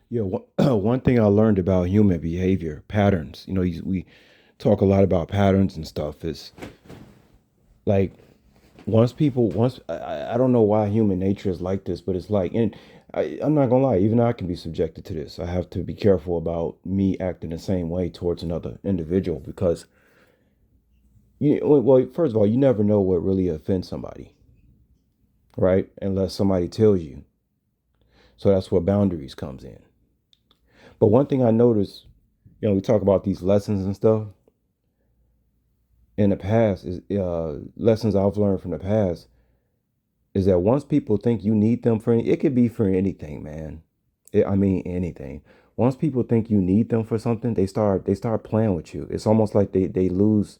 Yeah, one thing I learned about human behavior patterns. We talk a lot about patterns and stuff. Is like once I don't know why human nature is like this, but it's like, and I'm not gonna lie, even I can be subjected to this. I have to be careful about me acting the same way towards another individual because well, first of all, you never know what really offends somebody, right? Unless somebody tells you. So that's where boundaries comes in. But one thing I noticed, we talk about these lessons and stuff in the past is lessons I've learned from the past is that once people think you need them for it could be for anything, man. I mean anything. Once people think you need them for something, they start playing with you. It's almost like they lose.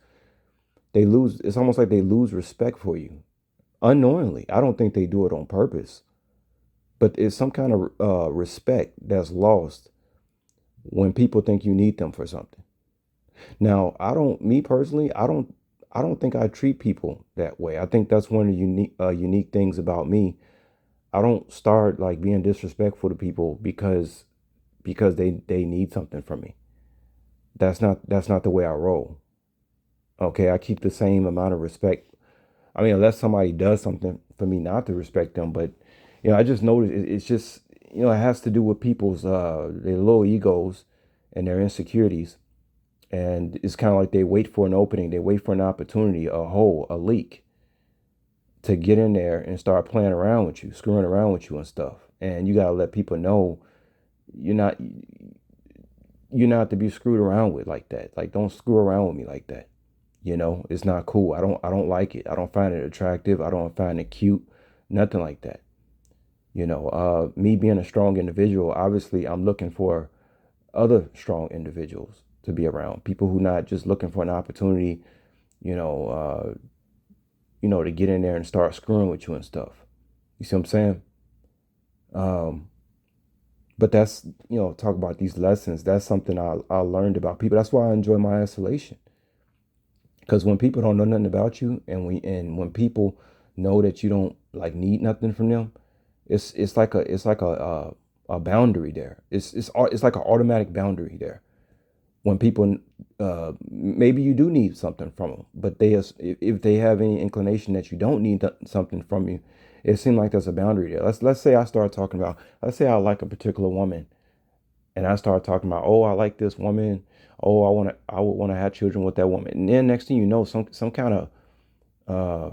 It's almost like they lose respect for you unknowingly. I don't think they do it on purpose, but it's some kind of respect that's lost when people think you need them for something. Now, me personally, I don't think I treat people that way. I think that's one of the unique things about me. I don't start like being disrespectful to people because they need something from me. That's not the way I roll. Okay, I keep the same amount of respect. I mean, unless somebody does something for me not to respect them, but I just noticed it's just it has to do with people's their little egos and their insecurities. And it's kind of like they wait for an opening, they wait for an opportunity, a hole, a leak to get in there and start playing around with you, screwing around with you and stuff. And you gotta let people know you're not you're not to be screwed around with like that. Like don't screw around with me like that. It's not cool. I don't like it. I don't find it attractive. I don't find it cute. Nothing like that. Me being a strong individual, obviously I'm looking for other strong individuals to be around. People who not just looking for an opportunity, you know, uh, to get in there and start screwing with you and stuff. You see what I'm saying? Um, but that's, talk about these lessons. That's something I learned about people. That's why I enjoy my isolation. Because when people don't know nothing about you, and when people know that you don't like need nothing from them, it's like a boundary there. It's like an automatic boundary there. When people maybe you do need something from them, but if they have any inclination that you don't need something from you, it seems like there's a boundary there. Let's say I start talking about, let's say I like a particular woman, and I start talking about, oh, I like this woman, oh, I would want to have children with that woman, and then next thing you know, uh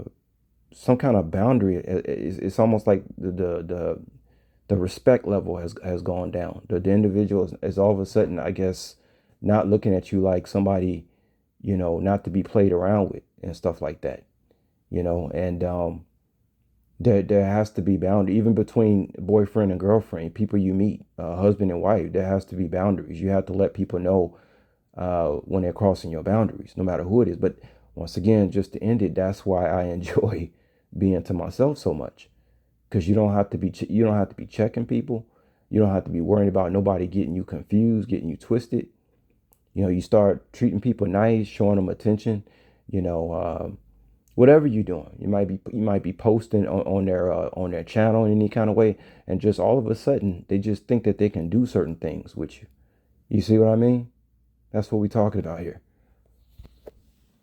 some kind of boundary, it's almost like the respect level has gone down. The individual is all of a sudden, I guess, not looking at you like somebody, not to be played around with and stuff like that. And there has to be boundary even between boyfriend and girlfriend, people you meet, husband and wife. There has to be boundaries. You have to let people know when they're crossing your boundaries, no matter who it is. But once again, just to end it, that's why I enjoy being to myself so much, because you don't have to be checking people. You don't have to be worrying about nobody getting you confused, getting you twisted. You start treating people nice, showing them attention. You know, whatever you're doing, you might be posting on their channel in any kind of way, and just all of a sudden they just think that they can do certain things with you. You see what I mean? That's what we're talking about here.